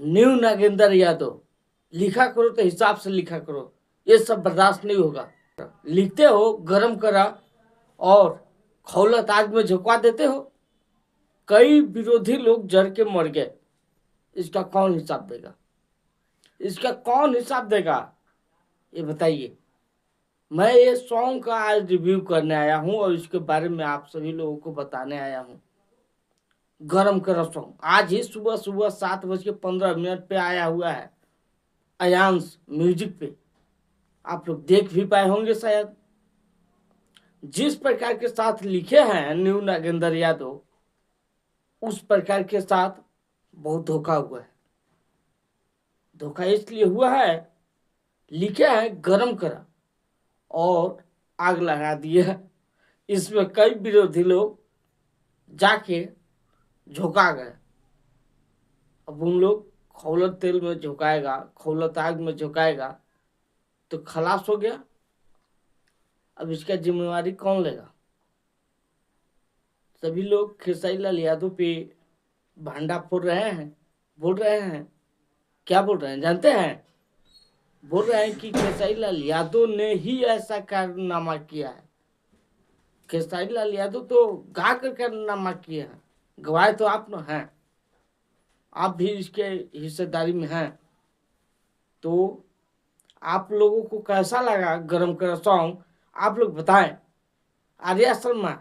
New Nagendra Yadav, लिखा करो तो हिसाब से लिखा करो, ये सब बर्दाश्त नहीं होगा। लिखते हो गरम करा और खौलत आग में झुकवा देते हो। कई विरोधी लोग जड़ के मर गए, इसका कौन हिसाब देगा? इसका कौन हिसाब देगा ये बताइए। मैं ये सॉन्ग का आज रिव्यू करने आया हूं और इसके बारे में आप सभी लोगों को बताने आया हूं। गरम करा सॉन्ग आज ही सुबह सुबह 7:15 पे आया हुआ है अयांश म्यूजिक पे। आप लोग देख भी पाए होंगे शायद। जिस प्रकार के साथ लिखे हैं न्यू नागेंद्र यादव, उस प्रकार के साथ बहुत धोखा हुआ है। धोखा इसलिए हुआ है, लिखे हैं गरम करा और आग लगा दिए है। इसमें कई विरोधी लोग जाके झोंका गए। अब उन लोग खौलत तेल में झोंकाएगा, खौलत आग में झोंकाएगा तो खलास हो गया। अब इसका जिम्मेवारी कौन लेगा? सभी लोग खेसारी लाल यादव पे भांडा फोड़ रहे हैं, बोल रहे हैं। क्या बोल रहे हैं जानते हैं? बोल रहे हैं कि खेसारी लाल यादव ने ही ऐसा कारनामा किया है। खेसारी लाल यादव तो गा कर कारनामा किए हैं, गवाए तो आप न हैं, आप भी इसके हिस्सेदारी में हैं। तो आप लोगों को कैसा लगा गरम करा सॉन्ग, आप लोग बताएं। आर्या शर्मा,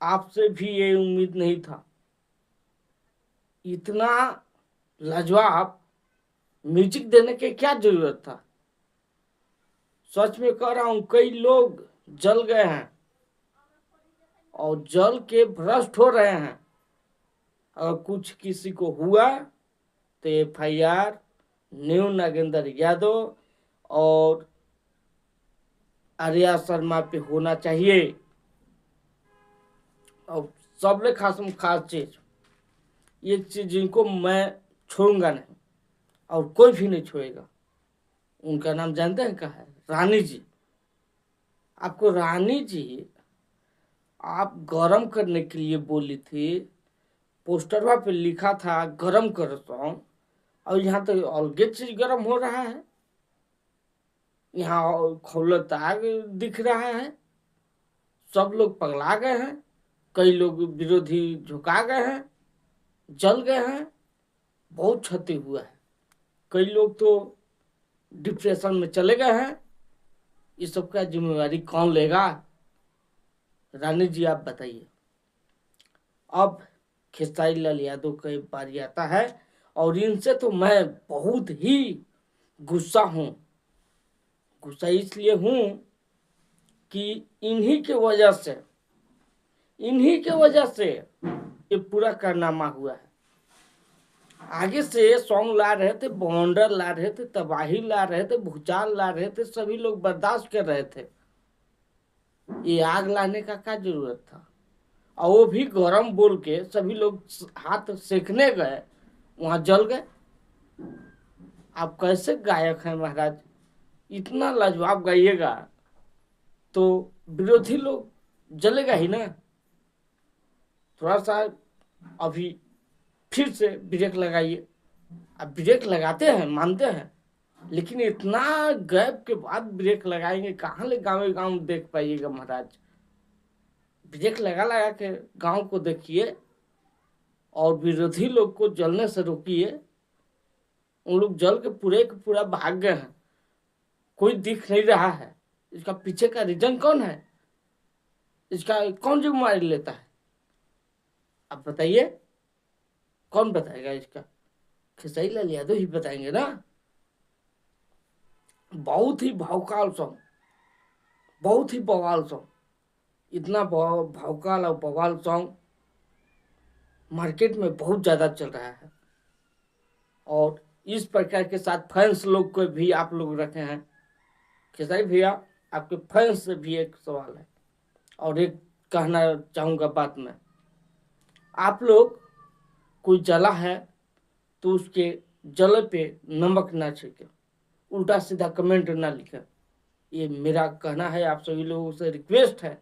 आपसे भी ये उम्मीद नहीं था। इतना लाजवाब म्यूजिक देने की क्या जरूरत था? सच में कह रहा हूं, कई लोग जल गए हैं और जल के भ्रष्ट हो रहे हैं। अगर कुछ किसी को हुआ तो FIR न्यू नागेंद्र यादव और आर्या शर्मा पे होना चाहिए। और सबसे खास चीज, एक चीज जिनको मैं छोड़ूंगा नहीं और कोई भी नहीं छोड़ेगा, उनका नाम जानते हैं क्या है? रानी जी। आपको रानी जी आप गरम करने के लिए बोली थी, पोस्टरवा पे लिखा था गरम करो सॉन्ग, और यहाँ तो अलगे चीज गरम हो रहा है। यहाँ खौलत आग दिख रहा है। सब लोग पगला गए हैं, कई लोग विरोधी झुका गए हैं, जल गए हैं, बहुत क्षति हुआ है। कई लोग तो डिप्रेशन में चले गए हैं। इस सब का जिम्मेवारी कौन लेगा? रानी जी आप बताइए। अब खेसारी लाल यादव की बारी आता है और इनसे तो मैं बहुत ही गुस्सा हूं। गुस्सा इसलिए हूं कि इन्हीं के वजह से ये पूरा कारनामा हुआ है। आगे से सॉन्ग ला रहे थे, बॉन्डर ला रहे थे, तबाही ला रहे थे, भूचाल ला रहे थे, सभी लोग बर्दाश्त कर रहे थे। ये आग लाने का क्या जरूरत था? और वो भी गरम बोल के सभी लोग हाथ सेकने गए, वहां जल गए। आप कैसे गायक हैं महाराज? इतना लाजवाब गाइएगा तो विरोधी लोग जलेगा ही ना। थोड़ा सा अभी फिर से ब्रेक लगाइए। अब ब्रेक लगाते हैं, मानते हैं, लेकिन इतना गैप के बाद ब्रेक लगाएंगे, कहाँ ले गाँव देख पाइएगा महाराज। ब्रेक लगा के गांव को देखिए और विरोधी लोग को जलने से रोकिए। उन लोग जल के पूरा भाग गए हैं, कोई दिख नहीं रहा है। इसका पीछे का रीजन कौन है? इसका कौन जिम्मेवारी लेता है? आप बताइए, कौन बताएगा इसका? खेसारी लाल यादव ही बताएंगे ना। बहुत ही भौकाल सॉन्ग, बहुत ही बवाल सॉन्ग। इतना भौकाल और बवाल सॉन्ग मार्केट में बहुत ज्यादा चल रहा है। और इस प्रकार के साथ फैंस लोग को भी आप लोग रखे हैं। खेसारी भैया, आपके फैंस से भी एक सवाल है और एक कहना चाहूंगा बात में। आप लोग कोई जला है तो उसके जले पे नमक ना छिड़के, उल्टा सीधा कमेंट ना लिखे। ये मेरा कहना है, आप सभी लोगों से रिक्वेस्ट है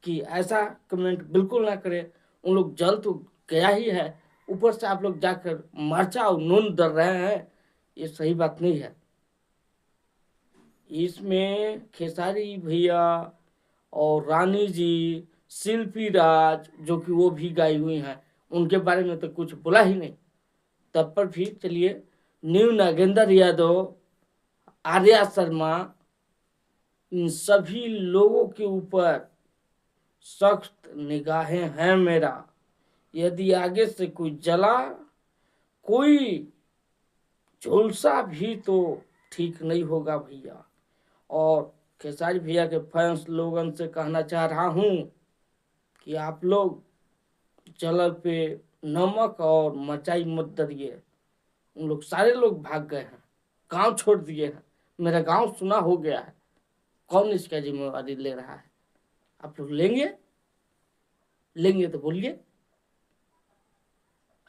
कि ऐसा कमेंट बिल्कुल ना करें। उन लोग जल तो गया ही है, ऊपर से आप लोग जाकर मर्चा और नून दर रहे हैं, ये सही बात नहीं है। इसमें खेसारी भैया और रानी जी, शिल्पी राज जो कि वो भी गाई हुई हैं, उनके बारे में तो कुछ बोला ही नहीं। तब पर भी चलिए, न्यू नागेंद्र यादव, आर्या शर्मा, इन सभी लोगों के ऊपर सख्त निगाहें हैं मेरा। यदि आगे से कोई जला, कोई झुलसा भी तो ठीक नहीं होगा भैया। और खेसारी भैया के फैंस लोगन से कहना चाह रहा हूँ कि आप लोग जलल पे नमक और मचाई मत दरिए। उन लोग सारे लोग भाग गए हैं, गांव छोड़ दिए हैं, मेरा गांव सुना हो गया है। कौन इसका जिम्मेवारी ले रहा है? आप लोग लेंगे? लेंगे तो बोलिए।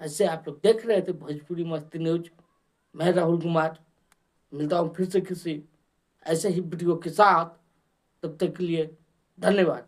ऐसे आप लोग देख रहे थे भोजपुरी मस्ती न्यूज। मैं राहुल कुमार मिलता हूँ फिर से किसी ऐसे ही वीडियो के साथ। तब तक के लिए धन्यवाद।